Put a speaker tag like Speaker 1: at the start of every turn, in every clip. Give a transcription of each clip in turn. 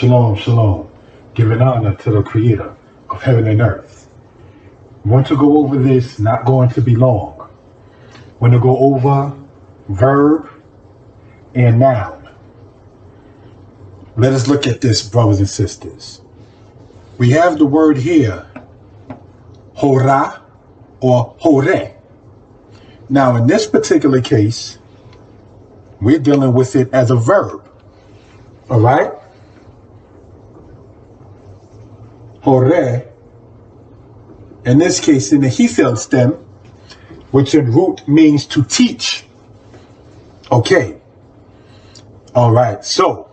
Speaker 1: Shalom, shalom. Giving honor to the creator of heaven and earth. Want to go over this, not going to be long. Want to go over verb and noun. Let us look at this, brothers and sisters. We have the word here, hora or hore. Now, in this particular case, we're dealing with it as a verb. All right? Hore, in this case, in the Hefeld stem, which in root means to teach. Okay. All right. So,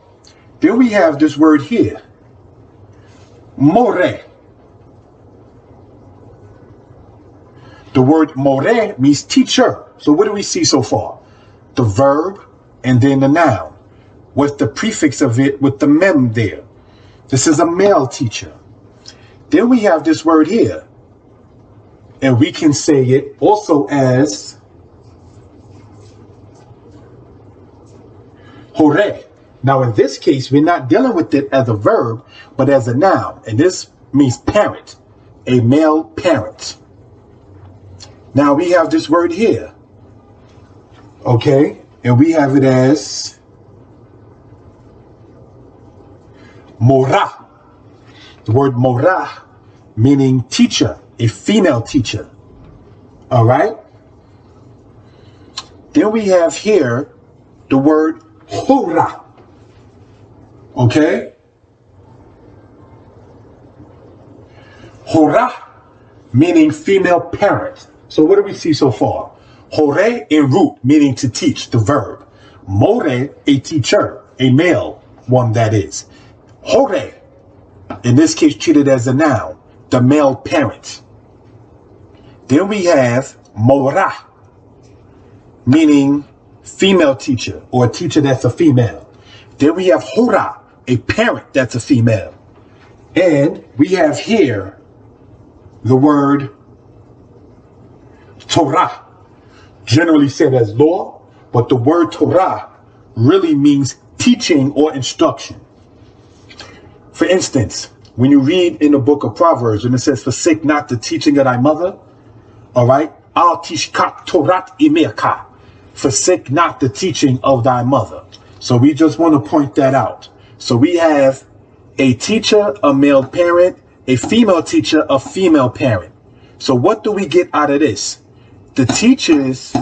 Speaker 1: then we have this word here, more. The word more means teacher. So what do we see so far? The verb and then the noun with the prefix of it with the mem there. This is a male teacher. Then we have this word here, and we can say it also as hore. Now, in this case, we're not dealing with it as a verb, but as a noun, and this means parent, a male parent. Now, we have this word here, okay, and we have it as mora. The word mora, meaning teacher, a female teacher. All right. Then we have here the word hora. Okay. Hora, meaning female parent. So what do we see so far? Hore in root, meaning to teach, the verb. More, a teacher, a male one that is. Hore, in this case treated as a noun, the male parent. Then we have mora, meaning female teacher or a teacher that's a female. Then we have hora, a parent that's a female. And we have here the word Torah, generally said as law, but the word Torah really means teaching or instruction. For instance, when you read in the book of Proverbs, and it says, forsake not the teaching of thy mother, all right? Al tishkat torat imerka. Forsake not the teaching of thy mother. So we just want to point that out. So we have a teacher, a male parent, a female teacher, a female parent. So what do we get out of this? The teachers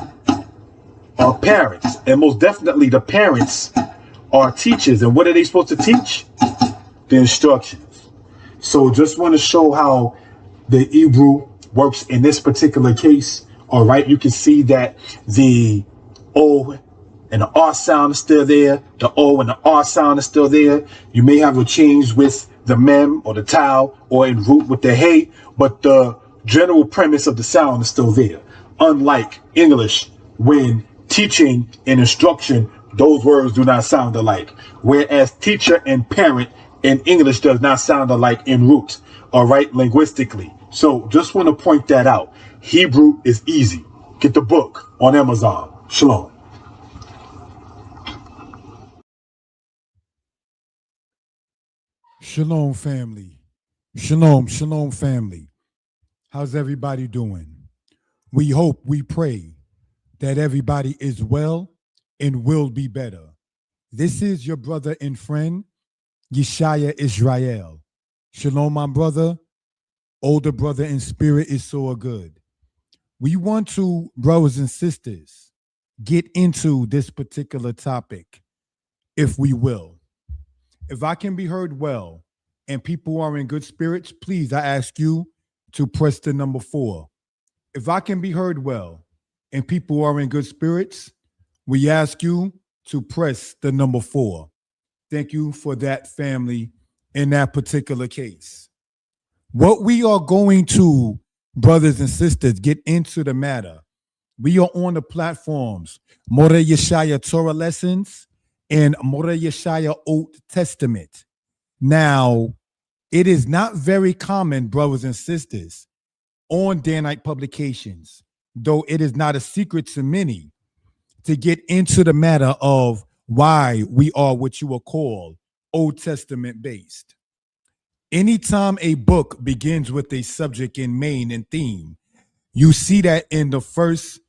Speaker 1: are parents, and most definitely the parents are teachers. And what are they supposed to teach? The instructions. So just want to show how the Hebrew works in this particular case. All right, you can see that the O and the R sound is still there. The O and the R sound is still there. You may have a change with the mem or the tau or in root with the hey, but the general premise of the sound is still there. Unlike English, when teaching and instruction, those words do not sound alike. Whereas teacher and parent in English does not sound alike in root, all right, linguistically. So just want to point that out. Hebrew is easy. Get the book on Amazon. Shalom.
Speaker 2: Shalom, family. Shalom, shalom, family. How's everybody doing? We hope, we pray that everybody is well and will be better. This is your brother and friend, Yeshaya Israel. Shalom, my brother. Older brother in spirit is so good. We want to, brothers and sisters, get into this particular topic, if we will. If I can be heard well and people are in good spirits, please, I ask you to press the number 4. If I can be heard well and people are in good spirits, we ask you to press the number 4. Thank you for that, family, in that particular case. What we are going to, brothers and sisters, get into the matter. We are on the platforms More Yeshaya Torah Lessons and More Yeshaya Old Testament. Now, it is not very common, brothers and sisters, on Danitepublications, though it is not a secret to many, to get into the matter of why we are what you will call Old Testament based. Anytime a book begins with a subject in main and theme, you see that in the first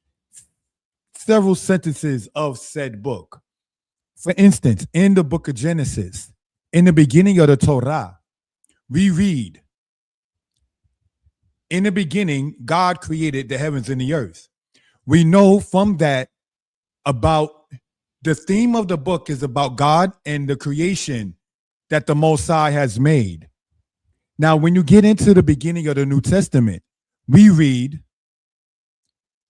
Speaker 2: several sentences of said book. For instance, in the book of Genesis, in the beginning of the Torah, we read, in the beginning, God created the heavens and the earth. We know from that about the theme of the book is about God and the creation that the Most High has made. Now, when you get into the beginning of the New Testament, we read,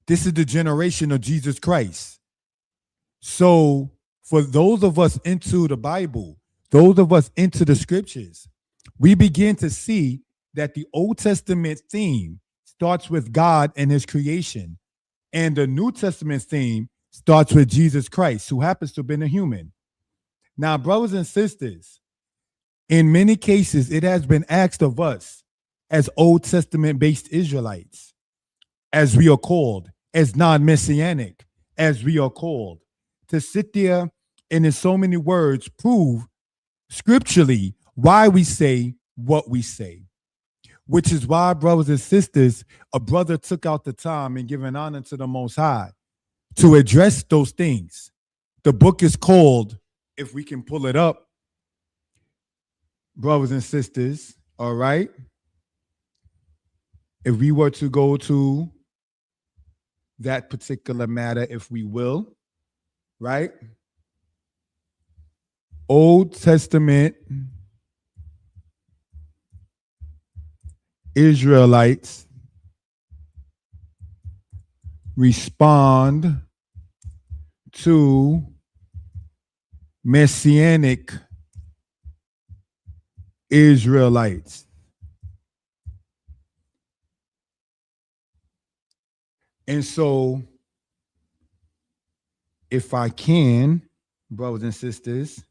Speaker 2: this is the generation of Jesus Christ. So for those of us into the Bible, those of us into the scriptures, we begin to see that the Old Testament theme starts with God and his creation. And the New Testament theme starts with Jesus Christ, who happens to have been a human. Now, brothers and sisters, in many cases, it has been asked of us as Old Testament-based Israelites, as we are called, as non-messianic, as we are called, to sit there and in so many words prove scripturally why we say what we say. Which is why, brothers and sisters, a brother took out the time and given honor to the Most High to address those things. The book is called, if we can pull it up, brothers and sisters, all right? If we were to go to that particular matter, if we will, right? Old Testament Israelites respond to Messianic Israelites. And so, if I can, brothers and sisters,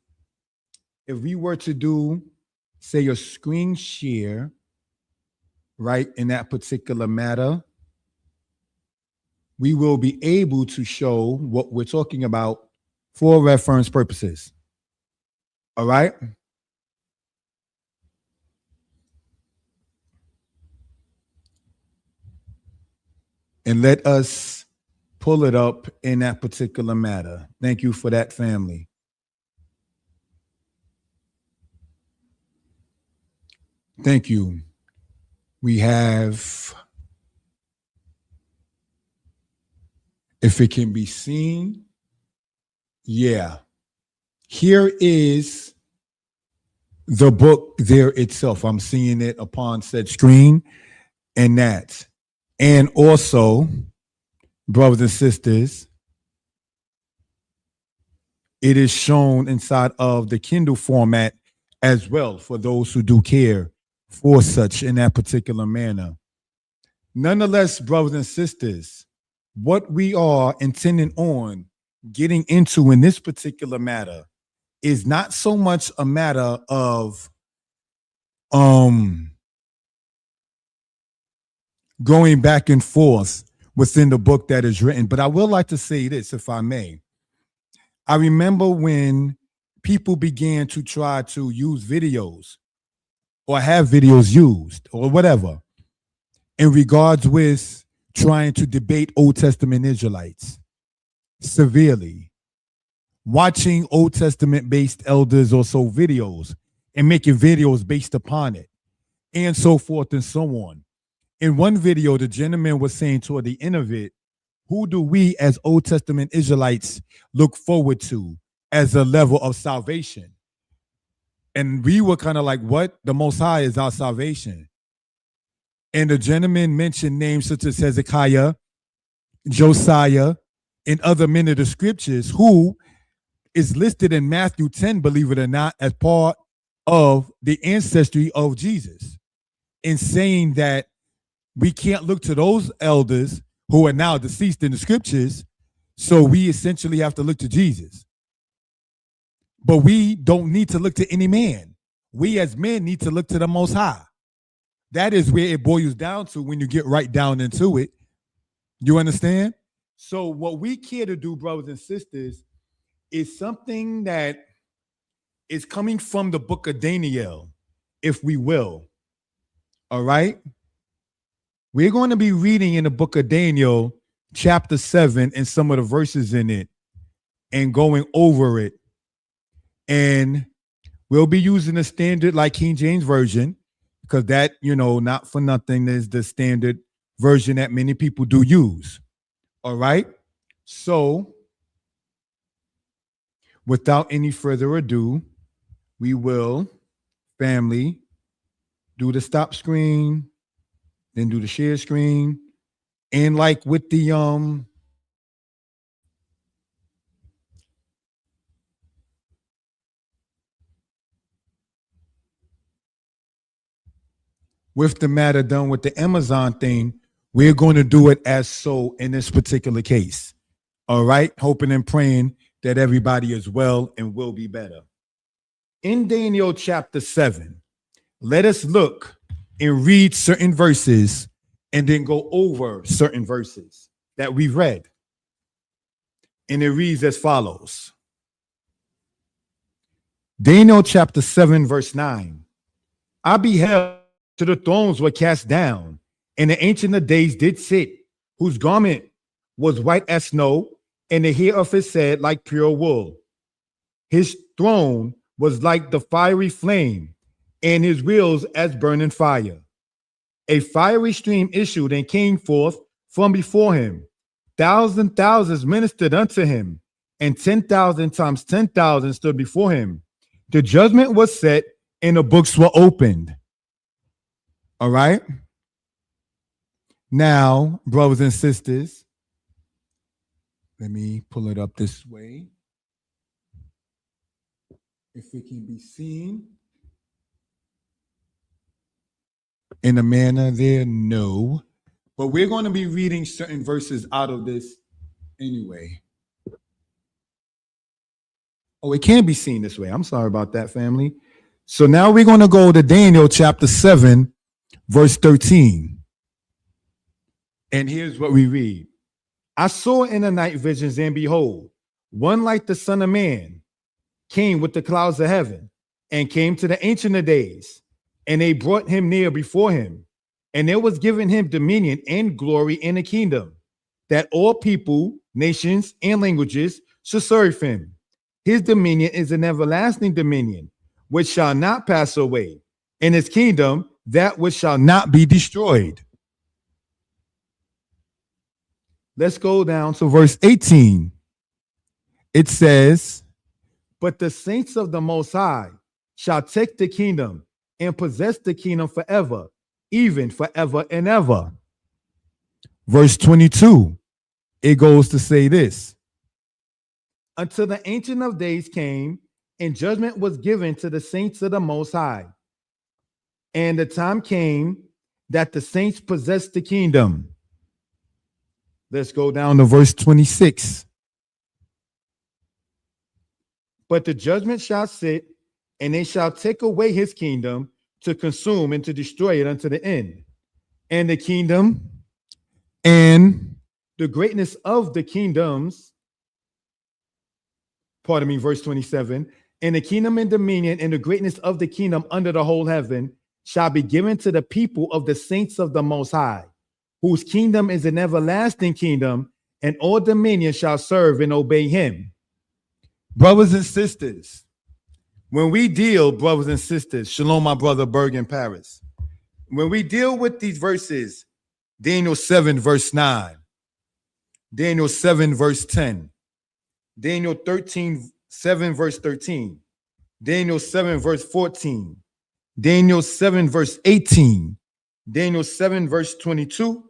Speaker 2: if we were to do, say, a screen share, right, in that particular matter, we will be able to show what we're talking about for reference purposes. All right? And let us pull it up in that particular matter. Thank you for that, family. Thank you. We have, if it can be seen, yeah. Here is the book there itself. I'm seeing it upon said screen and that. And also, brothers and sisters, it is shown inside of the Kindle format as well for those who do care for such in that particular manner. Nonetheless, brothers and sisters, what we are intending on getting into in this particular matter is not so much a matter of going back and forth within the book that is written. But I would like to say this, if I may. I remember when people began to try to use videos or have videos used or whatever in regards with trying to debate Old Testament Israelites severely, watching Old Testament based elders or so videos and making videos based upon it and so forth and so on. In one video, the gentleman was saying toward the end of it, who do we as Old Testament Israelites look forward to as a level of salvation? And we were kind of like, what? The Most High is our salvation. And the gentleman mentioned names such as Hezekiah, Josiah, and other men of the scriptures who is listed in Matthew 10, believe it or not, as part of the ancestry of Jesus, in saying that we can't look to those elders who are now deceased in the scriptures, so we essentially have to look to Jesus. But we don't need to look to any man. We as men need to look to the Most High. That is where it boils down to when you get right down into it. You understand? So what we care to do, brothers and sisters, is something that is coming from the book of Daniel, if we will. All right. We're going to be reading in the book of Daniel, chapter 7, and some of the verses in it and going over it. And we'll be using the standard like King James Version, because that, not for nothing, is the standard version that many people do use. All right. So without any further ado, we will, family, do the stop screen, then do the share screen. And like with the matter done with the Amazon thing, we're going to do it as so in this particular case. All right. Hoping and praying that everybody is well and will be better. In Daniel chapter 7, let us look and read certain verses and then go over certain verses that we read. And it reads as follows. Daniel chapter 7, verse 9. I beheld till the thrones were cast down, and the Ancient of Days did sit, whose garment was white as snow, and the hair of his head like pure wool. His throne was like the fiery flame, and his wheels as burning fire. A fiery stream issued and came forth from before him. Thousands ministered unto him, and 10,000 times 10,000 stood before him. The judgment was set, and the books were opened. All right. Now, brothers and sisters, let me pull it up this way. If it can be seen in a manner there, no. But we're going to be reading certain verses out of this anyway. Oh, it can be seen this way. I'm sorry about that, family. So now we're going to go to Daniel chapter 7, verse 13. And here's what we read. I saw in the night visions, and behold, one like the Son of Man came with the clouds of heaven and came to the Ancient of Days, and they brought him near before him. And there was given him dominion and glory and a kingdom, that all people, nations, and languages should serve him. His dominion is an everlasting dominion, which shall not pass away, and his kingdom that which shall not be destroyed. Let's go down to verse 18. It says, but the saints of the Most High shall take the kingdom and possess the kingdom forever, even forever and ever. Verse 22, it goes to say this. Until the Ancient of Days came, and judgment was given to the saints of the Most High. And the time came that the saints possessed the kingdom. Let's go down to verse 26. But the judgment shall sit, and they shall take away his kingdom to consume and to destroy it unto the end. And the kingdom and the greatness of the kingdoms, verse 27, and the kingdom and dominion and the greatness of the kingdom under the whole heaven shall be given to the people of the saints of the Most High, whose kingdom is an everlasting kingdom, and all dominion shall serve and obey him. Brothers and sisters, when we deal, brothers and sisters, shalom, my brother Berg in Paris. When we deal with these verses, Daniel 7, verse 9, Daniel 7, verse 10, Daniel 7, verse 13, Daniel 7, verse 14, Daniel 7, verse 18, Daniel 7, verse 22,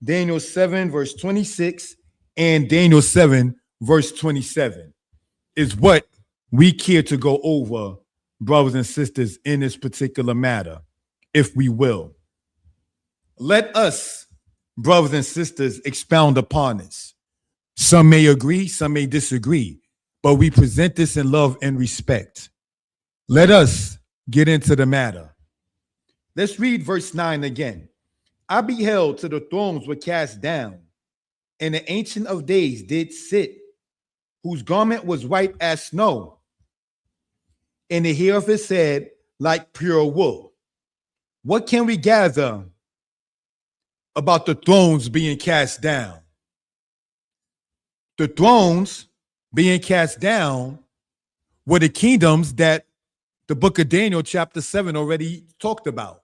Speaker 2: Daniel 7, verse 26, and Daniel 7, verse 27 is what we care to go over, brothers and sisters, in this particular matter, if we will. Let us, brothers and sisters, expound upon this. Some may agree, some may disagree, but we present this in love and respect. Let us get into the matter. Let's read verse 9 again. I beheld till the thrones were cast down, and the Ancient of Days did sit, whose garment was white as snow, and the hair of his head like pure wool. What can we gather about the thrones being cast down? The thrones being cast down were the kingdoms that the book of Daniel, chapter 7, already talked about.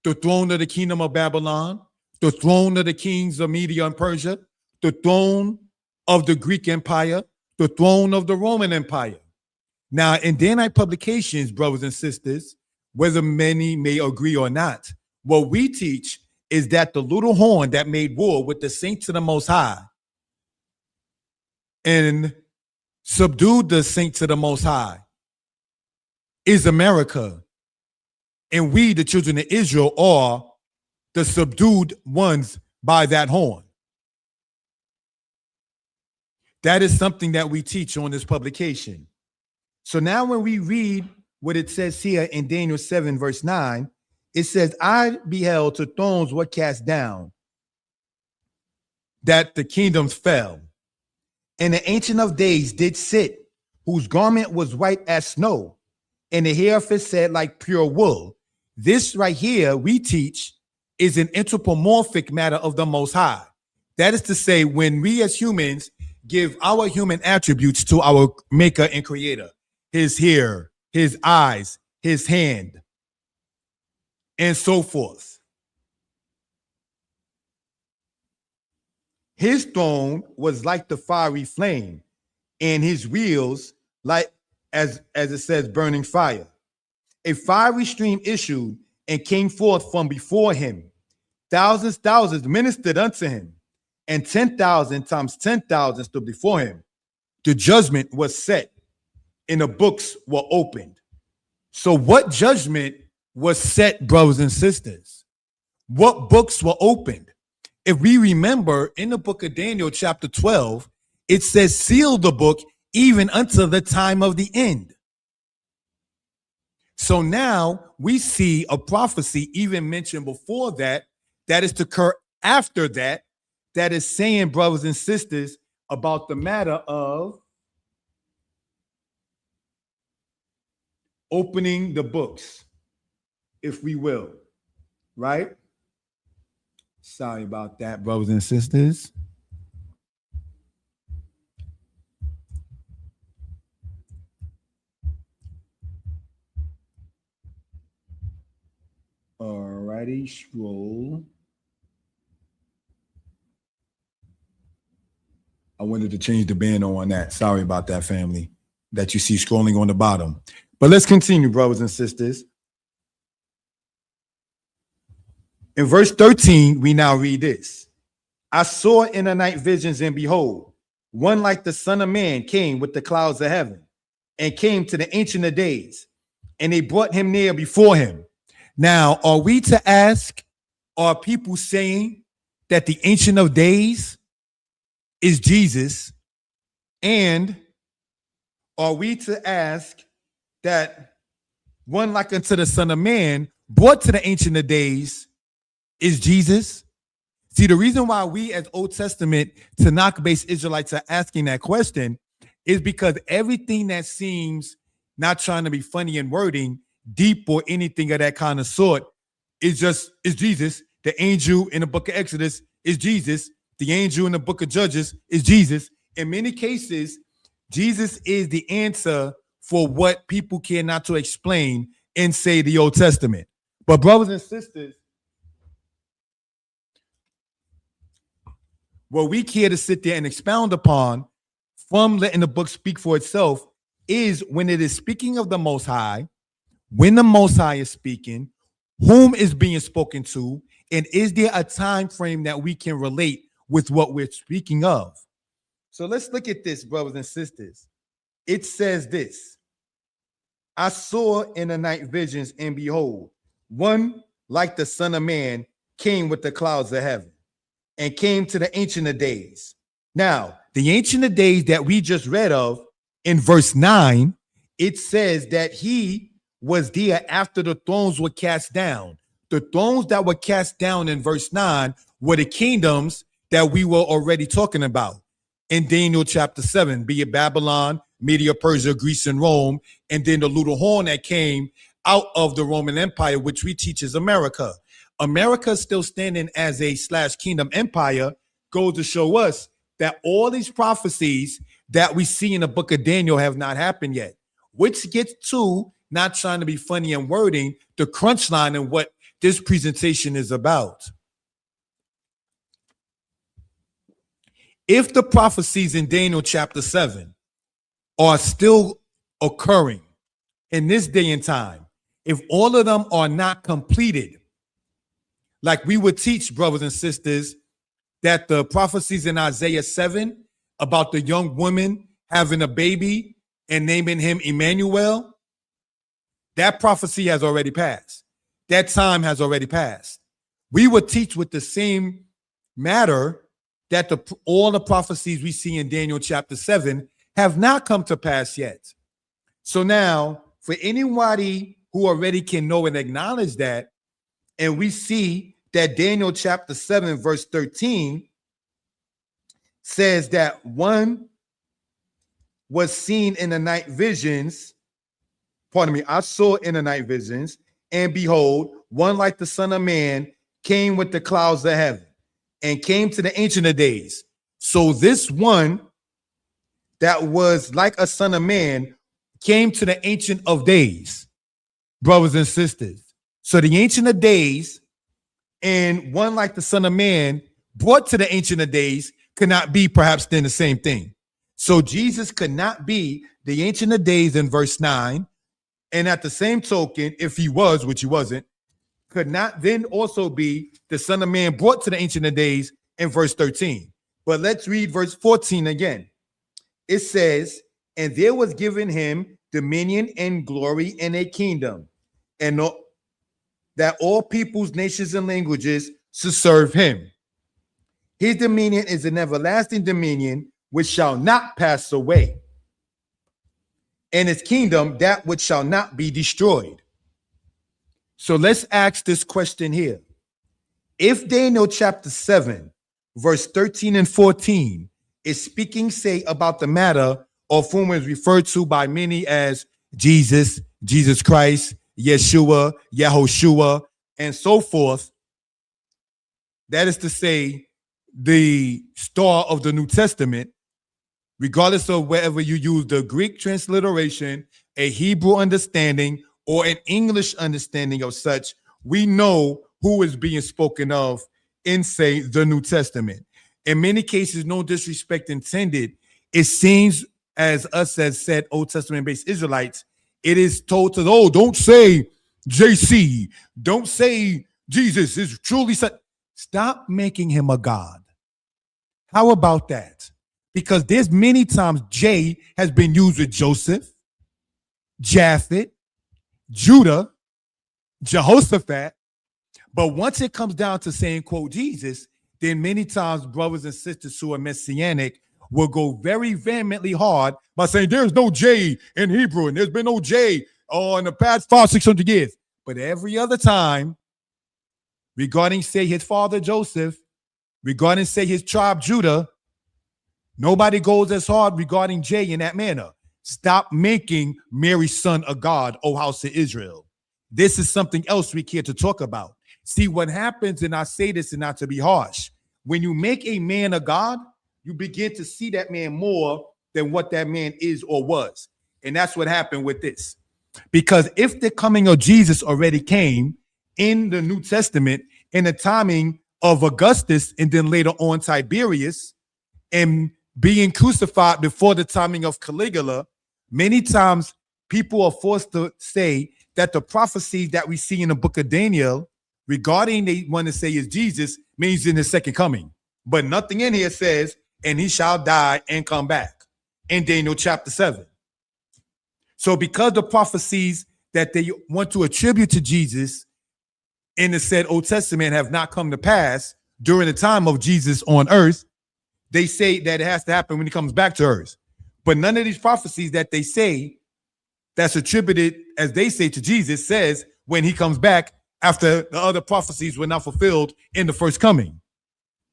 Speaker 2: The throne of the kingdom of Babylon, the throne of the kings of Media and Persia, the throne of the Greek Empire, the throne of the Roman Empire. Now, in Danitepublications, brothers and sisters, whether many may agree or not, what we teach is that the little horn that made war with the saints of the Most High and subdued the saints of the Most High is America. And we, the children of Israel, are the subdued ones by that horn. That is something that we teach on this publication. So now when we read what it says here in Daniel 7, verse 9, it says, I beheld till thrones were cast down, that the kingdoms fell. And the Ancient of Days did sit, whose garment was white as snow, and the hair of his head like pure wool. This right here, we teach, is an anthropomorphic matter of the Most High. That is to say, when we as humans give our human attributes to our maker and creator, his hair, his eyes, his hand, and so forth. His throne was like the fiery flame, and his wheels like, as it says, burning fire. A fiery stream issued and came forth from before him. Thousands ministered unto him, and 10,000 times 10,000 stood before him. The judgment was set, and the books were opened. So what judgment was set, brothers and sisters? What books were opened? If we remember in the book of Daniel, chapter 12, it says, seal the book even until the time of the end. So now we see a prophecy even mentioned before that, that is to occur after that, that is saying, brothers and sisters, about the matter of opening the books, if we will, right? Sorry about that, brothers and sisters. Alrighty, scroll. I wanted to change the band on that. Sorry about that, family, that you see scrolling on the bottom. But let's continue, brothers and sisters. In verse 13, we now read this. I saw in the night visions, and behold, one like the Son of Man came with the clouds of heaven, and came to the Ancient of Days, and they brought him near before him. Now, are we to ask, are people saying that the Ancient of Days is Jesus? And are we to ask that one like unto the Son of Man brought to the Ancient of Days is Jesus? See, the reason why we as Old Testament Tanakh-based Israelites are asking that question is because everything that seems, not trying to be funny in wording, deep or anything of that kind of sort, is Jesus. The angel in the book of Exodus is Jesus. The angel in the book of Judges is Jesus. In many cases, Jesus is the answer for what people care not to explain in, say, the Old Testament. But brothers and sisters, what we care to sit there and expound upon from letting the book speak for itself is when it is speaking of the Most High, when the Most High is speaking, whom is being spoken to, and is there a time frame that we can relate with what we're speaking of? So let's look at this, brothers and sisters. It says this. I saw in the night visions, and behold, one like the Son of Man came with the clouds of heaven, and came to the Ancient of Days. Now, the Ancient of Days that we just read of in verse 9, it says that he was there after the thrones were cast down. The thrones that were cast down in verse 9 were the kingdoms that we were already talking about in Daniel chapter 7, be it Babylon, Media, Persia, Greece, and Rome, and then the little horn that came out of the Roman Empire, which we teach is America. America is still standing as a / kingdom empire, goes to show us that all these prophecies that we see in the book of Daniel have not happened yet, which gets to, not trying to be funny and wording, the crunch line and what this presentation is about. If the prophecies in Daniel chapter 7 are still occurring in this day and time, if all of them are not completed, like we would teach, brothers and sisters, that the prophecies in Isaiah 7 about the young woman having a baby and naming him Emmanuel, that prophecy has already passed. That time has already passed. We would teach with the same matter that all the prophecies we see in Daniel chapter 7 have not come to pass yet. So now, for anybody who already can know and acknowledge that, and we see that Daniel chapter 7 verse 13 says that one was seen in the night visions. Pardon me, I saw in the night visions, and behold, one like the Son of Man came with the clouds of heaven and came to the Ancient of Days. So this one that was like a Son of Man came to the Ancient of Days, brothers and sisters. So the Ancient of Days and one like the Son of Man brought to the Ancient of Days could not be perhaps then the same thing. So Jesus could not be the Ancient of Days in verse 9. And at the same token, if he was, which he wasn't, could not then also be the Son of Man brought to the Ancient of Days in verse 13. But let's read verse 14 again. It says, and there was given him dominion and glory and a kingdom, and that all peoples, nations, and languages should serve him. His dominion is an everlasting dominion which shall not pass away, and his kingdom that which shall not be destroyed. So let's ask this question here. If Daniel chapter 7, verse 13 and 14 is speaking, say, about the matter of whom is referred to by many as Jesus, Jesus Christ, Yeshua, Yahoshua, and so forth, that is to say, the star of the New Testament, regardless of whether you use the Greek transliteration, a Hebrew understanding, or an English understanding of such, we know who is being spoken of in, say, the New Testament. In many cases, no disrespect intended, it seems as us as said Old Testament-based Israelites, it is told to, oh, don't say JC, don't say Jesus is truly such. Stop making him a God. How about that? Because there's many times J has been used with Joseph, Japhet, Judah, Jehoshaphat. But once it comes down to saying, quote, Jesus, then many times brothers and sisters who are messianic will go very vehemently hard by saying there's no J in Hebrew and there's been no J in the past 500-600 years. But every other time, regarding, say, his father Joseph, regarding, say, his tribe Judah, nobody goes as hard regarding J in that manner. Stop making Mary's son a God, O house of Israel. This is something else we care to talk about. See, what happens, and I say this and not to be harsh, when you make a man a God, you begin to see that man more than what that man is or was. And that's what happened with this. Because if the coming of Jesus already came in the New Testament in the timing of Augustus and then later on Tiberius, and being crucified before the timing of Caligula, many times people are forced to say that the prophecies that we see in the book of Daniel regarding they want to say is Jesus means in his second coming. But nothing in here says, and he shall die and come back in Daniel chapter 7. So because the prophecies that they want to attribute to Jesus in the said Old Testament have not come to pass during the time of Jesus on earth, they say that it has to happen when he comes back to earth. But none of these prophecies that they say that's attributed, as they say, to Jesus says when he comes back after the other prophecies were not fulfilled in the first coming.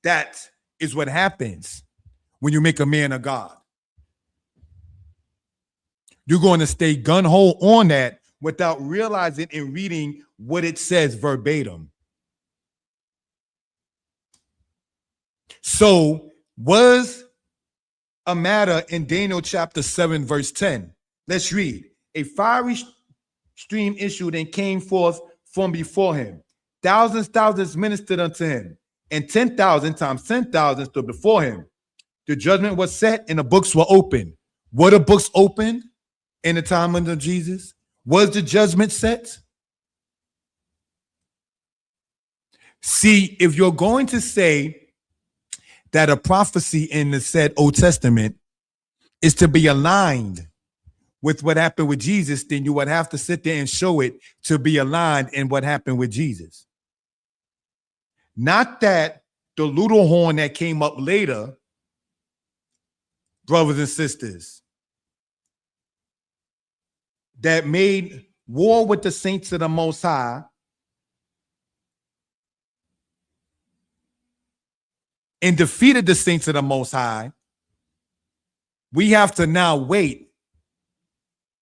Speaker 2: That is what happens when you make a man a God. You're going to stay gun-ho on that without realizing and reading what it says verbatim. So was a matter in Daniel chapter 7, verse 10. Let's read. A fiery stream issued and came forth from before him. Thousands ministered unto him, and 10,000 times 10,000 stood before him. The judgment was set and the books were opened. Were the books opened in the time of Jesus? Was the judgment set? See, if you're going to say that a prophecy in the said Old Testament is to be aligned with what happened with Jesus, then you would have to sit there and show it to be aligned in what happened with Jesus. Not that the little horn that came up later, brothers and sisters, that made war with the saints of the Most High and defeated the saints of the Most High. We have to now wait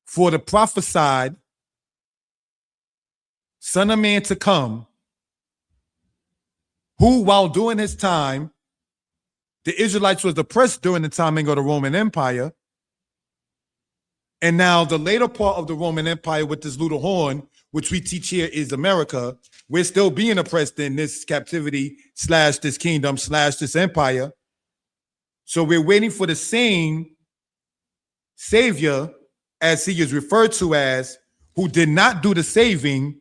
Speaker 2: for the prophesied Son of Man to come, who, while during his time, the Israelites was oppressed during the timing of the Roman Empire. And now the later part of the Roman Empire with this little horn, which we teach here is America, we're still being oppressed in this captivity / this kingdom / this empire. So we're waiting for the same Savior, as he is referred to as, who did not do the saving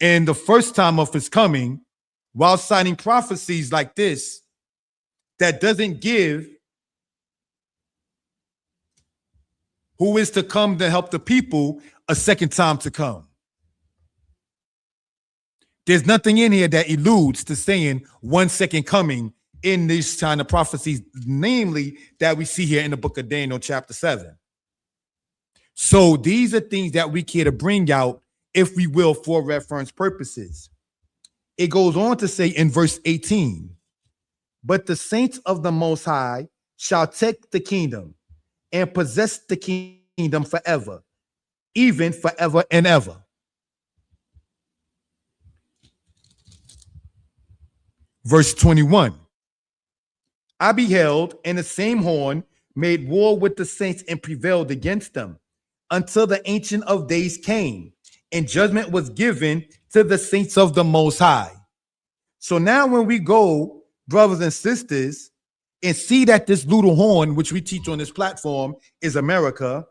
Speaker 2: in the first time of his coming, while signing prophecies like this that doesn't give who is to come to help the people a second time to come. There's nothing in here that alludes to saying one second coming in these kind of prophecies, namely that we see here in the book of Daniel chapter 7. So these are things that we care to bring out, if we will, for reference purposes. It goes on to say in verse 18, but the saints of the Most High shall take the kingdom and possess the kingdom forever, even forever and ever. Verse 21, I beheld, and the same horn made war with the saints and prevailed against them, until the Ancient of Days came, and judgment was given to the saints of the Most High. So now when we go, brothers and sisters, and see that this little horn, which we teach on this platform, is America,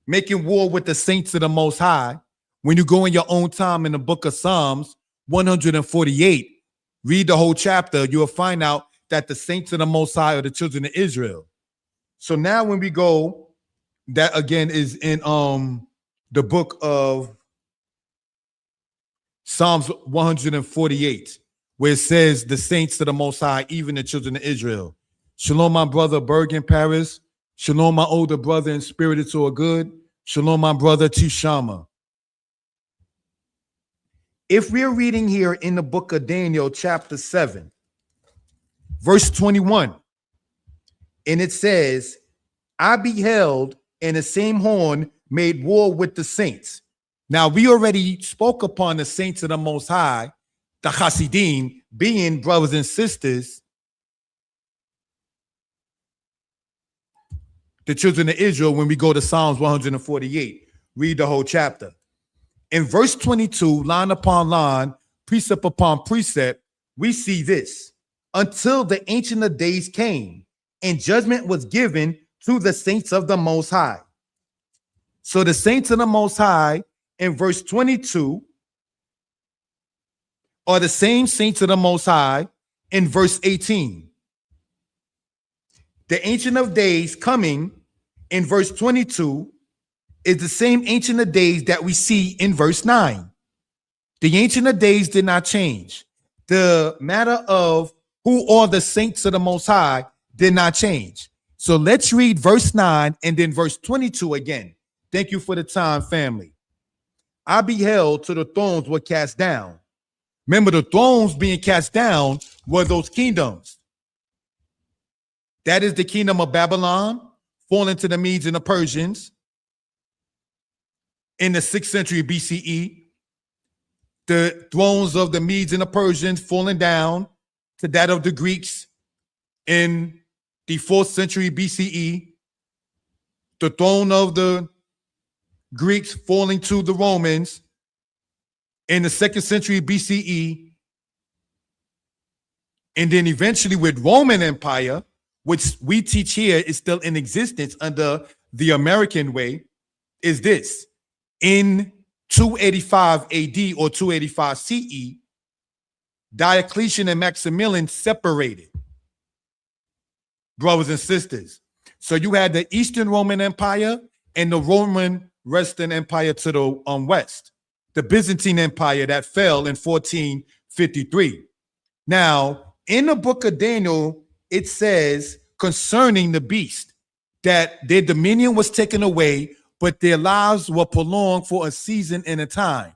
Speaker 2: making war with the saints of the Most High, when you go in your own time in the book of Psalms 148, read the whole chapter, you will find out that the saints of the Most High are the children of Israel. So now when we go, that again is in the book of Psalms 148, where it says the saints of the Most High, even the children of Israel. Shalom, my brother Bergen Paris. Shalom, my older brother and spirited to a good. Shalom, my brother Tishama. If we're reading here in the book of Daniel, chapter 7, verse 21, and it says, I beheld, and the same horn made war with the saints. Now, we already spoke upon the saints of the Most High, the Hasidim, being brothers and sisters, the children of Israel, when we go to Psalms 148. Read the whole chapter. In verse 22, line upon line, precept upon precept, we see this. Until the Ancient of Days came, and judgment was given to the saints of the Most High. So the saints of the Most High in verse 22 are the same saints of the Most High in verse 18. The Ancient of Days coming in verse 22 is the same Ancient of Days that we see in verse 9. The Ancient of Days did not change. The matter of who are the saints of the Most High did not change. So let's read verse 9 and then verse 22 again. Thank you for the time, family. I beheld till the thrones were cast down. Remember, the thrones being cast down were those kingdoms. That is the kingdom of Babylon, falling to the Medes and the Persians. in the 6th century BCE, the thrones of the Medes and the Persians falling down to that of the Greeks in the 4th century BCE, the throne of the Greeks falling to the Romans in the 2nd century BCE, and then eventually with Roman Empire, which we teach here is still in existence under the American way, is this. In 285 AD or 285 CE, Diocletian and Maximilian separated, brothers and sisters. So you had the Eastern Roman Empire and the Roman Western Empire to the west, the Byzantine Empire that fell in 1453. Now, in the book of Daniel, it says concerning the beast that their dominion was taken away, but their lives were prolonged for a season and a time.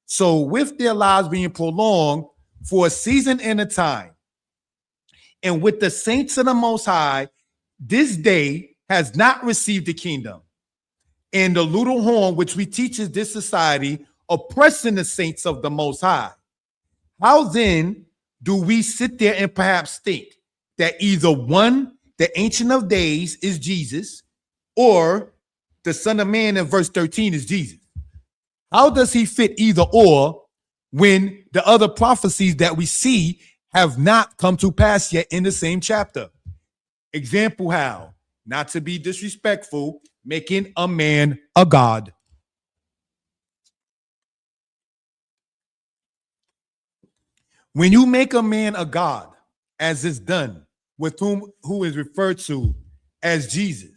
Speaker 2: So with their lives being prolonged for a season and a time, and with the saints of the Most High, this day has not received the kingdom. And the little horn, which we teach is this society, oppressing the saints of the Most High. How then do we sit there and perhaps think that either one, the Ancient of Days is Jesus, or the Son of Man in verse 13 is Jesus? How does he fit either or when the other prophecies that we see have not come to pass yet in the same chapter? Example how, not to be disrespectful, making a man a god. When you make a man a god, as is done with who is referred to as Jesus,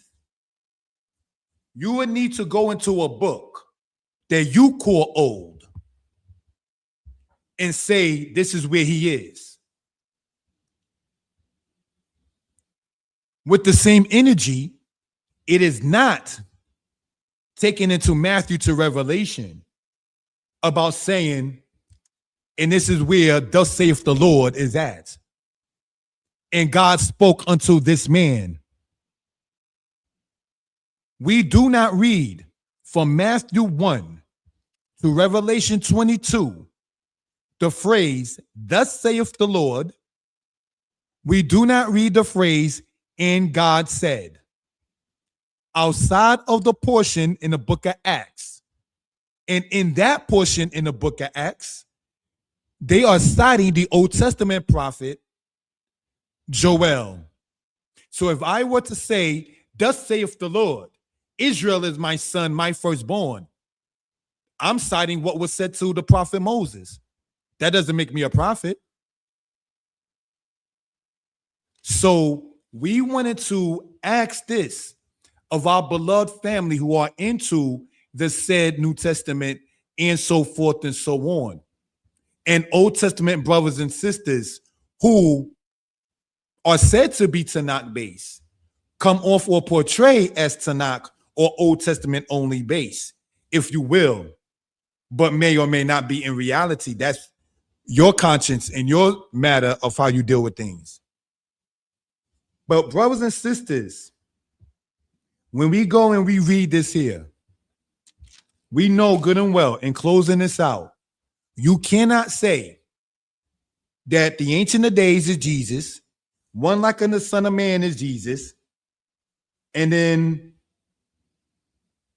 Speaker 2: you would need to go into a book that you call old and say this is where he is. With the same energy, it is not taken into Matthew to Revelation about saying, and this is where thus saith the Lord is at. And God spoke unto this man. We do not read from Matthew 1 to Revelation 22 the phrase, thus saith the Lord. We do not read the phrase, and God said. Outside of the portion in the book of Acts. And in that portion in the book of Acts, they are citing the Old Testament prophet Joel. So if I were to say, thus saith the Lord, Israel is my son, my firstborn, I'm citing what was said to the prophet Moses. That doesn't make me a prophet. So we wanted to ask this of our beloved family who are into the said New Testament and so forth and so on. And Old Testament brothers and sisters who are said to be Tanakh based, come off or portray as Tanakh or Old Testament only base, if you will, but may or may not be in reality. That's your conscience and your matter of how you deal with things. But brothers and sisters, when we go and we read this here, we know good and well, in closing this out, you cannot say that the Ancient of Days is Jesus, one like unto the Son of Man is Jesus, and then,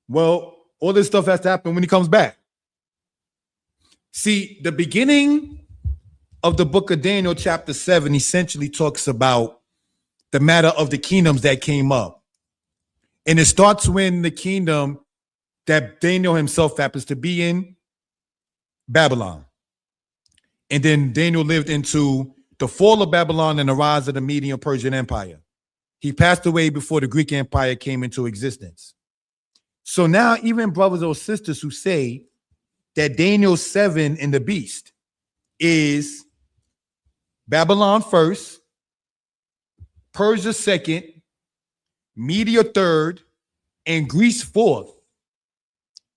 Speaker 2: well, all this stuff has to happen when he comes back. See, the beginning of the book of Daniel, chapter 7, essentially talks about the matter of the kingdoms that came up. And it starts when the kingdom that Daniel himself happens to be in, Babylon. And then Daniel lived into the fall of Babylon and the rise of the Median Persian Empire. He passed away before the Greek Empire came into existence. So now even brothers or sisters who say that Daniel 7 in the beast is Babylon first, Persia second, Media third, and Greece fourth,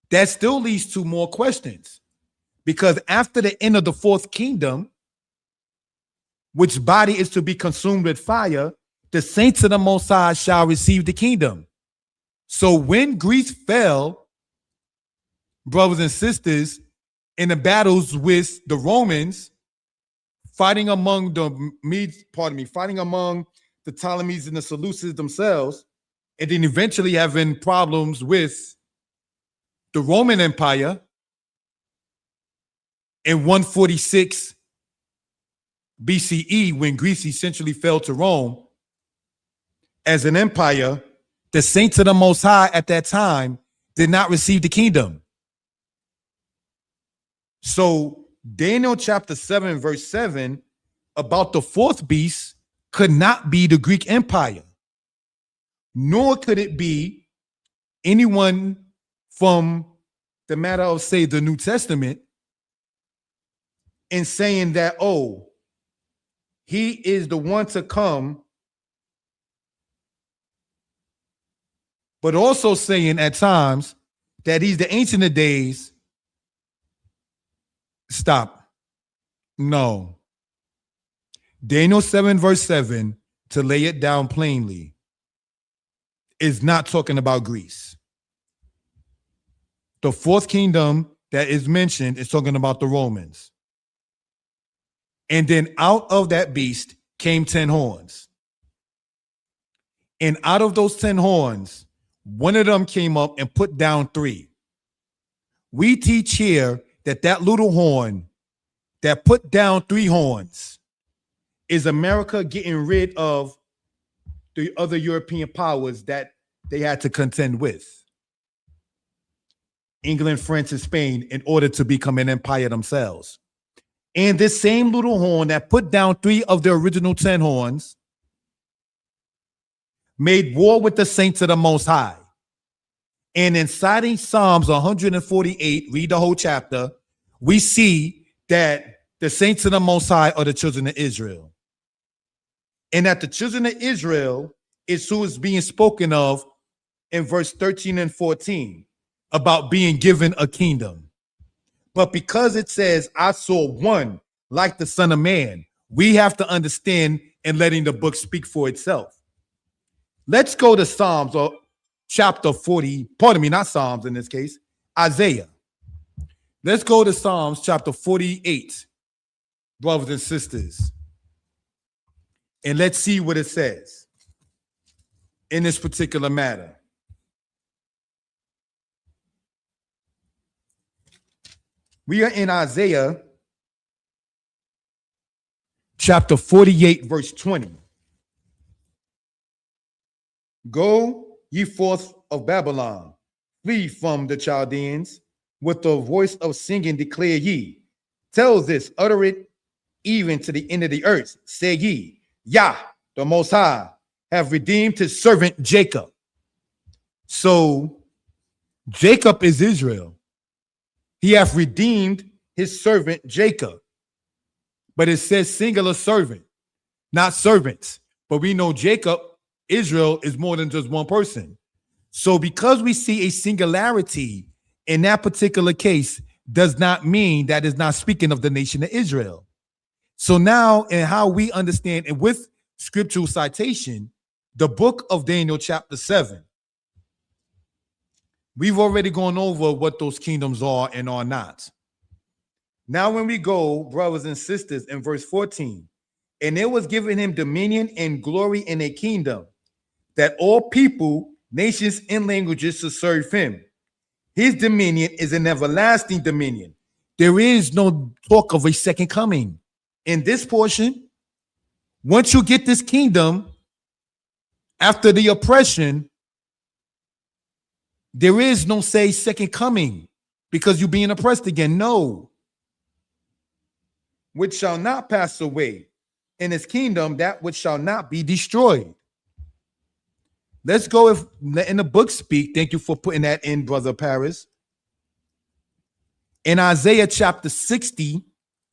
Speaker 2: that still leads to more questions. Because after the end of the fourth kingdom, which body is to be consumed with fire, the saints of the Most High shall receive the kingdom. So when Greece fell, brothers and sisters, in the battles with the Romans, fighting among the Medes, fighting among the Ptolemies and the Seleucids themselves, and then eventually having problems with the Roman Empire in 146 BCE, when Greece essentially fell to Rome as an empire. The saints of the Most High at that time did not receive the kingdom. So Daniel chapter 7, verse 7, about the fourth beast could not be the Greek Empire, nor could it be anyone from the matter of, say, the New Testament, in saying that, oh, he is the one to come, but also saying at times that he's the Ancient of Days. Stop. No. Daniel 7, verse 7, to lay it down plainly, is not talking about Greece. The fourth kingdom that is mentioned is talking about the Romans. And then out of that beast came 10 horns. And out of those 10 horns, one of them came up and put down 3. We teach here that little horn that put down 3 horns is America getting rid of the other European powers that they had to contend with, England, France, and Spain, in order to become an empire themselves. And this same little horn that put down 3 of the original 10 horns made war with the saints of the Most High. And in citing Psalms 148, read the whole chapter, we see that the saints of the Most High are the children of Israel. And that the children of Israel is who is being spoken of in verse 13 and 14 about being given a kingdom. But because it says, I saw one like the Son of Man, we have to understand and letting the book speak for itself. Let's go to Psalms or chapter 40, not Psalms in this case, Isaiah. Let's go to Psalms chapter 48, brothers and sisters. And let's see what it says in this particular matter. We are in Isaiah chapter 48, verse 20. Go ye forth of Babylon, flee from the Chaldeans, with the voice of singing declare ye. Tell this, utter it even to the end of the earth. Say ye, Yah, the Most High, have redeemed his servant Jacob. So Jacob is Israel. He hath redeemed his servant Jacob. But it says singular servant, not servants. But we know Jacob, Israel, is more than just one person. So because we see a singularity in that particular case, does not mean that is not speaking of the nation of Israel. So now, in how we understand, and with scriptural citation, the book of Daniel chapter 7, we've already gone over what those kingdoms are and are not. Now, when we go, brothers and sisters, in verse 14, and it was given him dominion and glory in a kingdom, that all people, nations, and languages should serve him. His dominion is an everlasting dominion. There is no talk of a second coming. In this portion, once you get this kingdom, after the oppression, there is no, say, second coming because you're being oppressed again. No. Which shall not pass away. In his kingdom, that which shall not be destroyed. Let's go in the book speak. Thank you for putting that in, Brother Paris. In Isaiah chapter 60,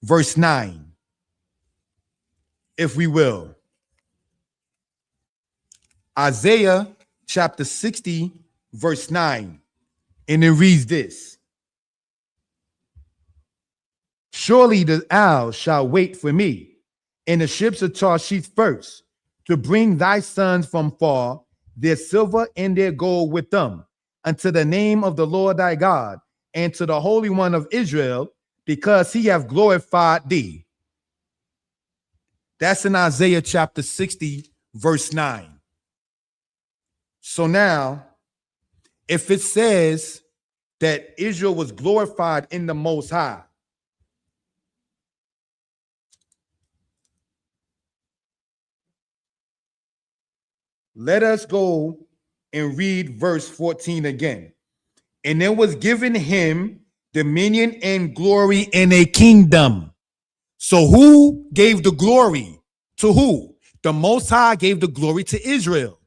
Speaker 2: verse 9, if we will. Isaiah chapter 60, verse 9. And it reads this. Surely the owl shall wait for me, and the ships of Tarshish first, to bring thy sons from far, their silver and their gold with them, unto the name of the Lord thy God,
Speaker 3: and to the Holy One of Israel, because he hath glorified thee. That's in Isaiah chapter 60, verse 9. So now, if it says that Israel was glorified in the Most High, let us go and read verse 14 again. And there was given him dominion and glory in a kingdom. So who gave the glory to who? The Most High gave the glory to Israel.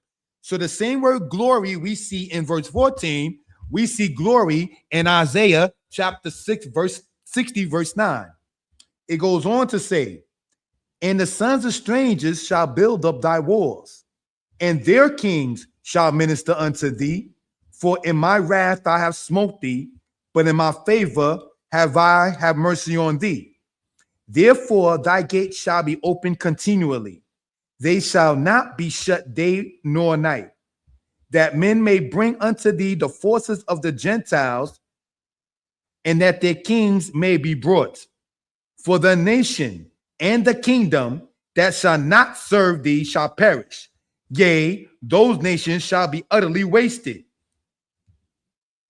Speaker 3: So the same word glory we see in verse 14, we see glory in Isaiah chapter 6, verse 60, verse 9. It goes on to say, and the sons of strangers shall build up thy walls, and their kings shall minister unto thee. For in my wrath I have smote thee, but in my favor have I had mercy on thee. Therefore thy gates shall be open continually. They shall not be shut day nor night, that men may bring unto thee the forces of the Gentiles, and that their kings may be brought. For the nation and the kingdom that shall not serve thee shall perish. Yea, those nations shall be utterly wasted.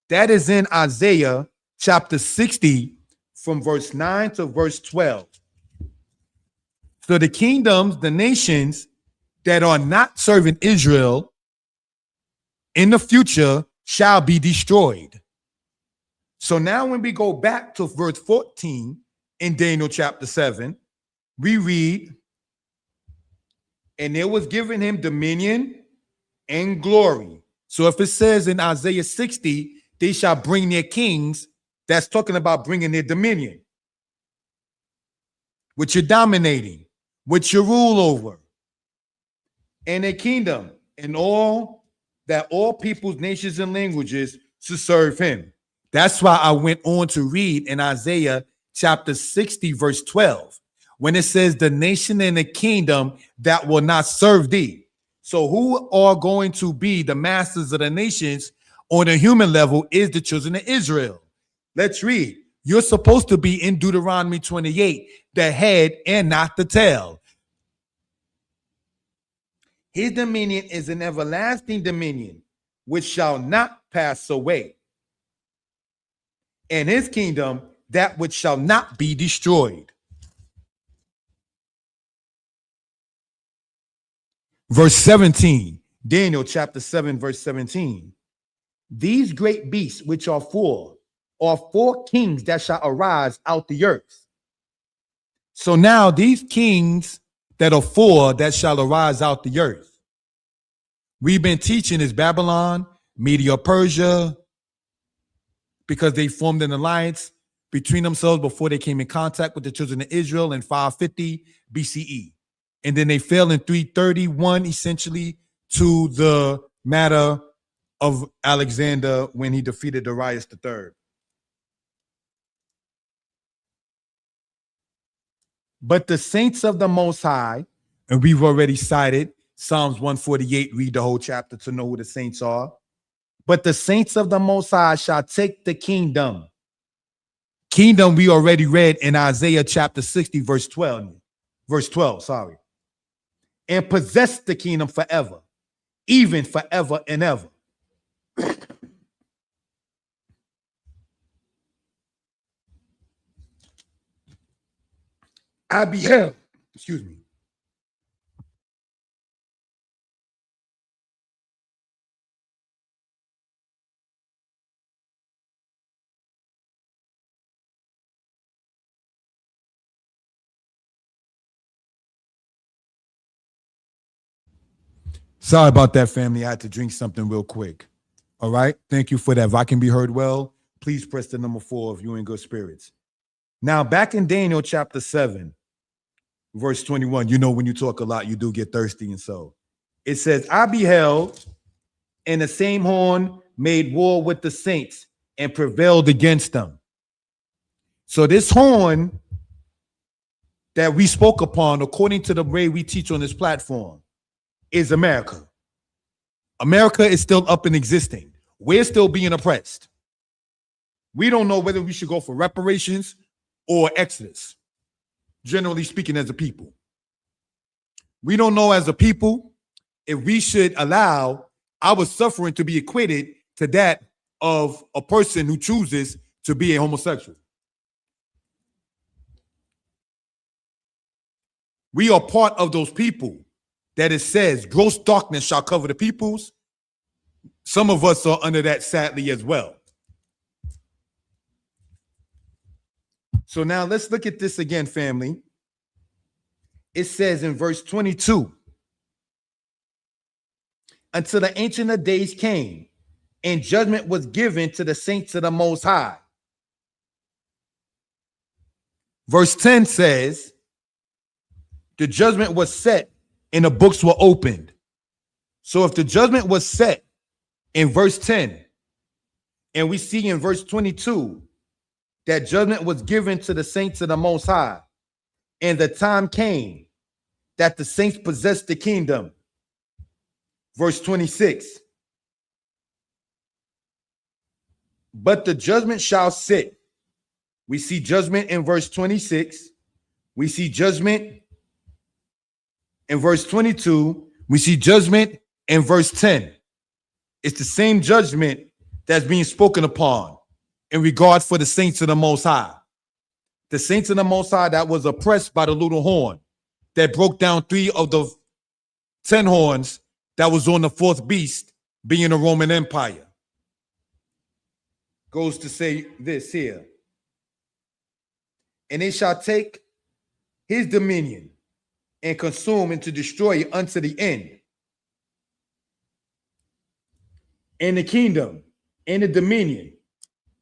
Speaker 3: That is in Isaiah chapter 60 from verse 9 to verse 12. So the kingdoms, the nations that are not serving Israel in the future shall be destroyed. So now when we go back to verse 14 in Daniel chapter 7, we read, and there was given him dominion and glory. So if it says in Isaiah 60, they shall bring their kings, that's talking about bringing their dominion, which you're dominating, which you rule over, and a kingdom, and all that all peoples, nations, and languages to serve him. That's why I went on to read in Isaiah chapter 60, verse 12, when it says the nation and the kingdom that will not serve thee. So who are going to be the masters of the nations on a human level is the children of Israel. Let's read. You're supposed to be in Deuteronomy 28, the head and not the tail. His dominion is an everlasting dominion, which shall not pass away, and his kingdom that which shall not be destroyed. Verse 17, Daniel chapter 7, verse 17. These great beasts which are four kings that shall arise out the earth. So now these kings that are four that shall arise out the earth, we've been teaching is Babylon, Media, Persia, because they formed an alliance between themselves before they came in contact with the children of Israel in 550 BCE. And then they fell in 331, essentially, to the matter of Alexander when he defeated Darius III. But the saints of the Most High, and we've already cited Psalms 148, read the whole chapter to know who the saints are. But the saints of the Most High shall take the kingdom. Kingdom we already read in Isaiah chapter 60, verse 12. Verse 12, sorry. And possess the kingdom forever, even forever and ever. I beheld, excuse me. Sorry about that, family. I had to drink something real quick. All right. Thank you for that. If I can be heard well, please press the number 4 if you're in good spirits. Now, back in Daniel chapter 7, verse 21, you know, when you talk a lot, you do get thirsty. And so it says, I beheld, and the same horn made war with the saints and prevailed against them. So this horn that we spoke upon, according to the way we teach on this platform, is America. America is still up and existing. We're still being oppressed. We don't know whether we should go for reparations or exodus, generally speaking, as a people. We don't know as a people if we should allow our suffering to be equated to that of a person who chooses to be a homosexual. We are part of those people that it says gross darkness shall cover the peoples. Some of us are under that sadly as well. So now let's look at this again, family. It says in verse 22, until the Ancient of Days came, and judgment was given to the saints of the Most High. Verse 10 says, the judgment was set and the books were opened. So if the judgment was set in verse 10, and we see in verse 22 that judgment was given to the saints of the Most High, and the time came that the saints possessed the kingdom. Verse 26, but the judgment shall sit. We see judgment in verse 26. We see judgment in verse 22. We see judgment in verse 10. It's the same judgment that's being spoken upon in regard for the saints of the Most High. The saints of the Most High that was oppressed by the little horn that broke down 3 of the 10 horns that was on the 4th beast, being the Roman Empire. Goes to say this here. And they shall take his dominion and consume and to destroy it unto the end. And the kingdom and the dominion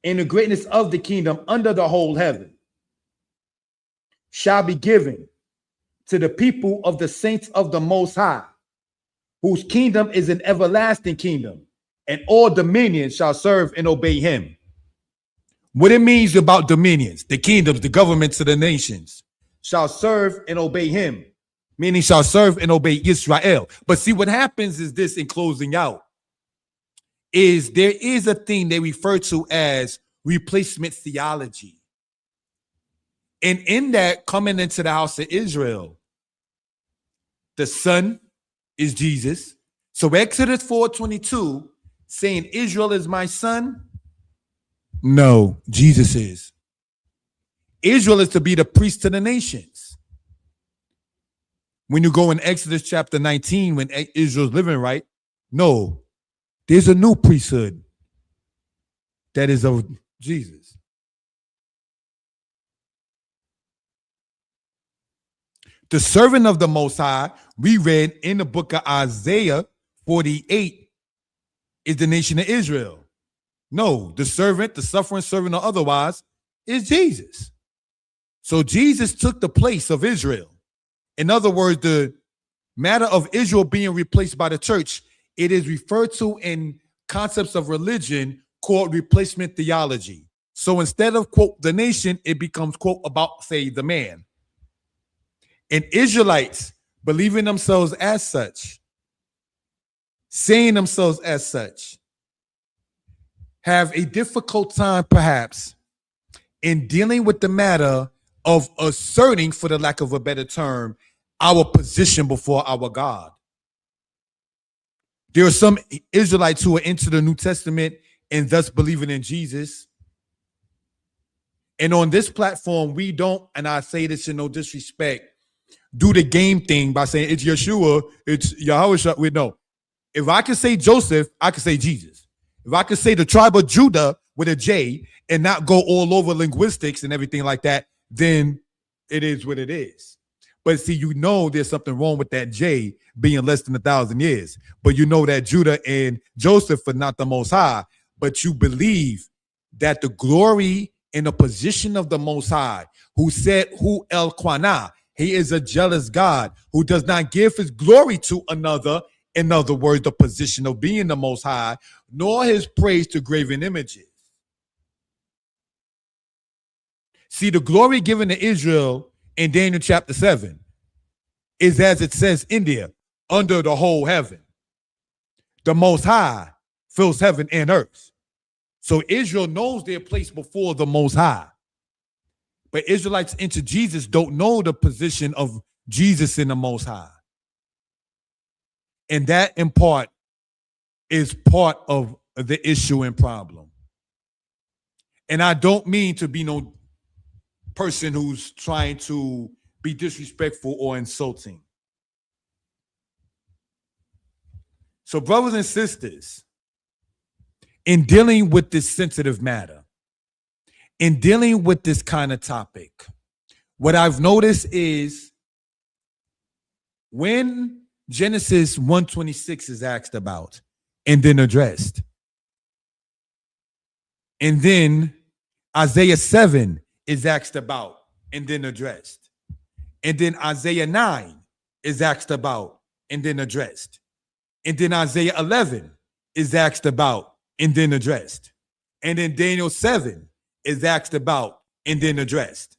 Speaker 3: and the greatness of the kingdom under the whole heaven shall be given to the people of the saints of the Most High, whose kingdom is an everlasting kingdom, and all dominions shall serve and obey him. What it means about dominions, the kingdoms, the governments of the nations, shall serve and obey him, meaning shall serve and obey Israel. But see, what happens is this, in closing out, is there is a thing they refer to as replacement theology. And in that, coming into the house of Israel, the son is Jesus. So Exodus 4:22 saying Israel is my son. No, Jesus is. Israel is to be the priest to the nations. When you go in Exodus chapter 19, when Israel's living right, no, there's a new priesthood that is of Jesus. The servant of the Most High, we read in the book of Isaiah 48, is the nation of Israel. No, the servant, the suffering servant or otherwise, is Jesus. So Jesus took the place of Israel. In other words, the matter of Israel being replaced by the church, it is referred to in concepts of religion called replacement theology. So instead of, quote, the nation, it becomes, quote, about, say, the man. And Israelites believing themselves as such, saying themselves as such, have a difficult time, perhaps, in dealing with the matter of asserting, for the lack of a better term, our position before our God. There are some Israelites who are into the New Testament and thus believing in Jesus. And on this platform, we don't, and I say this in no disrespect, do the game thing by saying it's Yeshua, it's Yahweh. We know. If I can say Joseph, I can say Jesus. If I could say the tribe of Judah with a J and not go all over linguistics and everything like that, then it is what it is. But see, you know there's something wrong with that J being less than 1,000 years. But you know that Judah and Joseph are not the Most High. But you believe that the glory and the position of the Most High, who said, Hu El Quana, he is a jealous God who does not give his glory to another. In other words, the position of being the Most High, nor his praise to graven images. See, the glory given to Israel in Daniel chapter 7 is, as it says in there, under the whole heaven. The Most High fills heaven and earth. So Israel knows their place before the Most High. But Israelites into Jesus don't know the position of Jesus in the Most High. And that, in part, is part of the issue and problem. And I don't mean to be no person who's trying to be disrespectful or insulting. So, brothers and sisters, in dealing with this sensitive matter, in dealing with this kind of topic, what I've noticed is when Genesis 1:26 is asked about and then addressed, and then Isaiah 7 is asked about and then addressed, and then Isaiah 9 is asked about and then addressed, and then Isaiah 11 is asked about and then addressed, and then Daniel 7 is asked about and then addressed,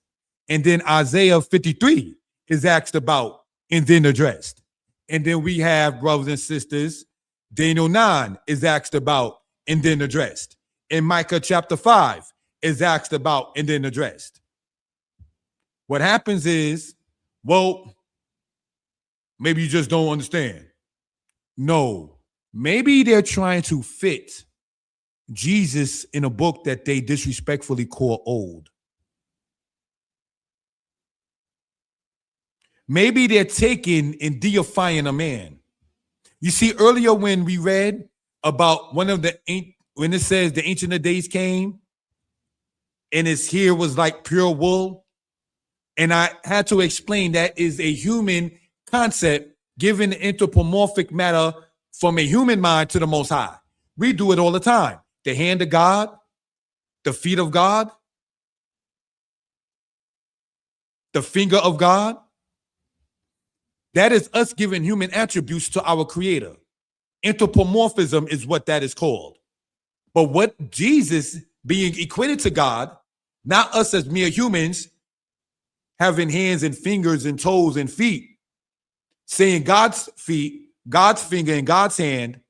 Speaker 3: and then Isaiah 53 is asked about and then addressed, and then we have, brothers and sisters, Daniel 9 is asked about and then addressed, and Micah chapter 5 is asked about and then addressed. What happens is, well, maybe you just don't understand. No, maybe they're trying to fit Jesus in a book that they disrespectfully call old. Maybe they're taking and deifying a man. You see, earlier when we read about when it says the Ancient of Days came and his hair was like pure wool, and I had to explain that is a human concept given anthropomorphic matter from a human mind to the Most High. We do it all the time. The hand of God, the feet of God, the finger of God. That is us giving human attributes to our Creator. Anthropomorphism is what that is called. But what Jesus being equated to God, not us as mere humans, having hands and fingers and toes and feet, saying God's feet, God's finger, and God's hand,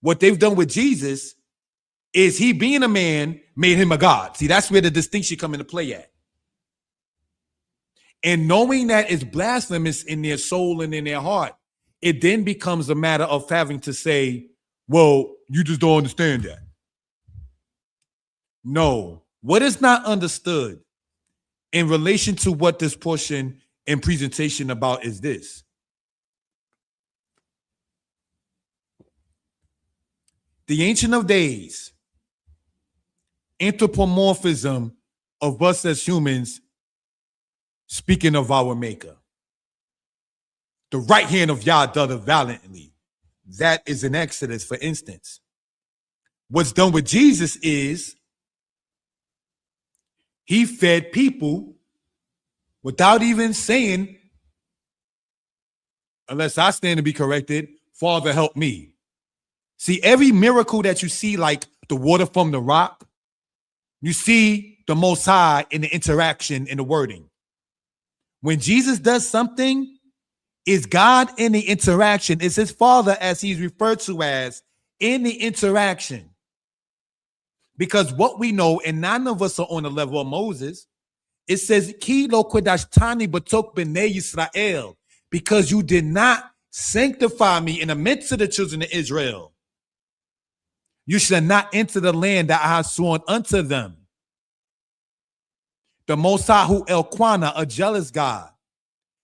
Speaker 3: what they've done with Jesus is he being a man made him a God. See, that's where the distinction come into play at. And knowing that is blasphemous in their soul and in their heart, it then becomes a matter of having to say, well, you just don't understand that. No, what is not understood in relation to what this portion and presentation about is this. The Ancient of Days, anthropomorphism of us as humans, speaking of our Maker. The right hand of Yah doth valiantly. That is in Exodus, for instance. What's done with Jesus is he fed people without even saying, unless I stand to be corrected, Father, help me. See, every miracle that you see, like the water from the rock, you see the Most High in the interaction, in the wording. When Jesus does something, is God in the interaction. It's his Father, as he's referred to as, in the interaction. Because what we know, and none of us are on the level of Moses, it says, Ki lo kodashtani batok b'nei Yisrael, because you did not sanctify me in the midst of the children of Israel. You shall not enter the land that I have sworn unto them. The Most High, who Elquana, a jealous God.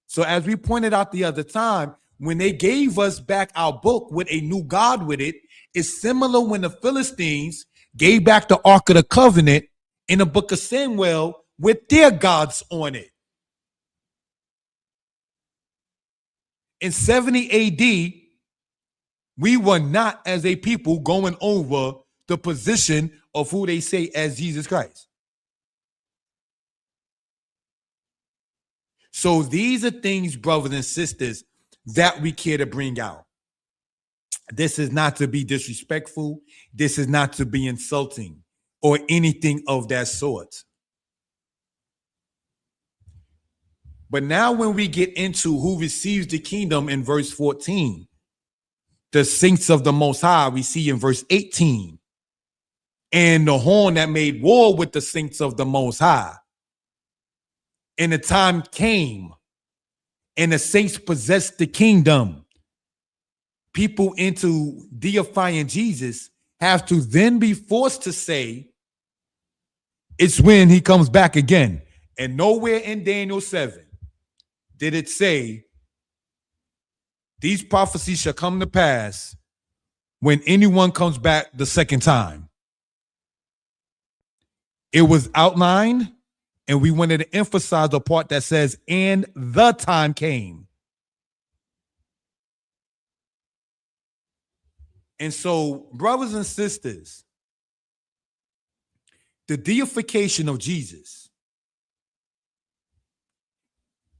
Speaker 3: So as we pointed out the other time, when they gave us back our book with a new God with it, it's similar when the Philistines gave back the Ark of the Covenant in the book of Samuel with their gods on it. In 70 AD, we were not as a people going over the position of who they say as Jesus Christ. So these are things, brothers and sisters, that we care to bring out. This is not to be disrespectful. This is not to be insulting or anything of that sort. But now when we get into who receives the kingdom in verse 14, the saints of the Most High, we see in verse 18. and the horn that made war with the saints of the Most High. And the time came, and the saints possessed the kingdom. People into deifying Jesus have to then be forced to say it's when he comes back again. And nowhere in Daniel 7 did it say these prophecies shall come to pass when anyone comes back the second time. It was outlined, and we wanted to emphasize the part that says, and the time came. And so, brothers and sisters, the deification of Jesus,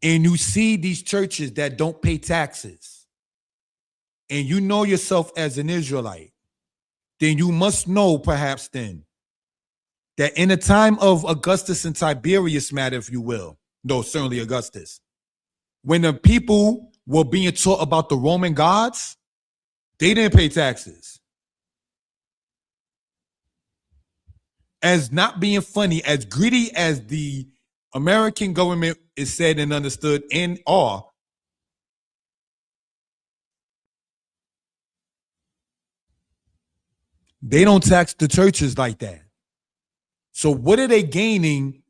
Speaker 3: and you see these churches that don't pay taxes, and you know yourself as an Israelite, then you must know perhaps then that in the time of Augustus and Tiberius matter, if you will, no, certainly Augustus, when the people were being taught about the Roman gods, they didn't pay taxes. As not being funny, as greedy as the American government is said and understood and are, they don't tax the churches like that. So what are they gaining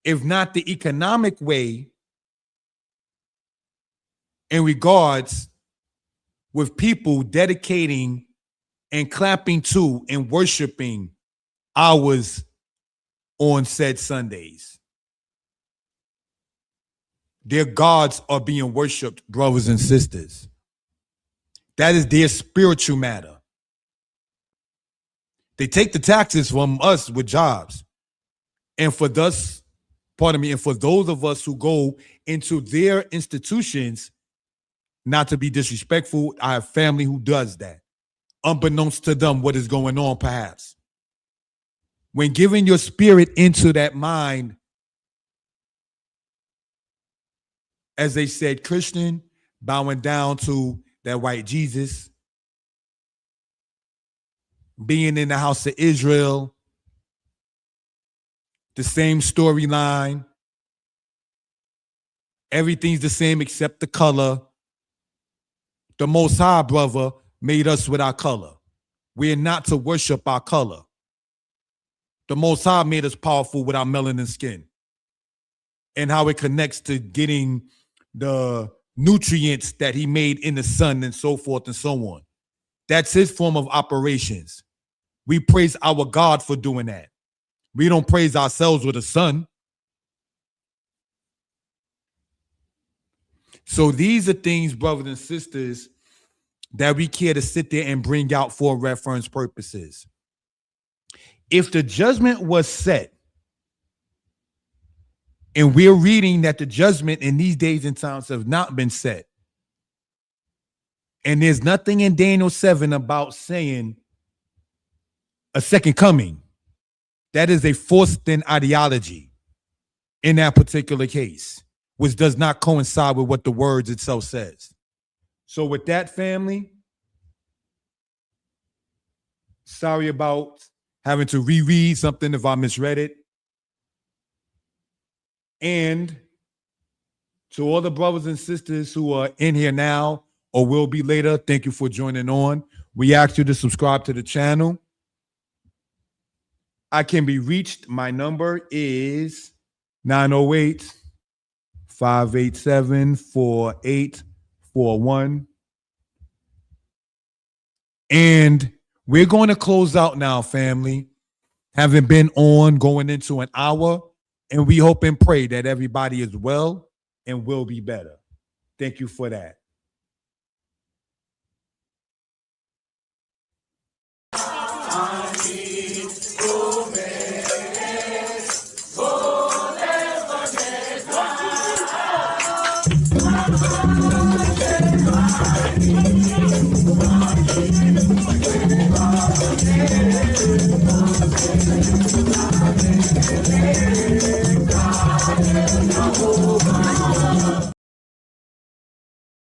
Speaker 3: if not the economic way in regards with people dedicating and clapping to and worshiping hours on said Sundays? Their gods are being worshiped, brothers and sisters. That is their spiritual matter. They take the taxes from us with jobs. And for those of us who go into their institutions, not to be disrespectful, I have family who does that, unbeknownst to them what is going on perhaps. When giving your spirit into that mind, as they said, Christian, bowing down to that white Jesus, being in the house of Israel, the same storyline, everything's the same except the color. The Most High, brother, made us with our color. We're not to worship our color. The Most High made us powerful with our melanin skin and how it connects to getting the nutrients that he made in the sun and so forth and so on. That's his form of operations. We praise our God for doing that. We don't praise ourselves with the sun. So these are things, brothers and sisters, that we care to sit there and bring out for reference purposes. If the judgment was set, and we're reading that the judgment in these days and times have not been set, and there's nothing in Daniel 7 about saying a second coming, that is a forced-in ideology in that particular case, which does not coincide with what the words itself says. So with that, family, sorry about having to reread something if I misread it. And to all the brothers and sisters who are in here now or will be later, thank you for joining on. We ask you to subscribe to the channel. I can be reached. My number is 908-587-4841. And we're going to close out now, family. Having been on going into an hour, and we hope and pray that everybody is well and will be better. Thank you for that.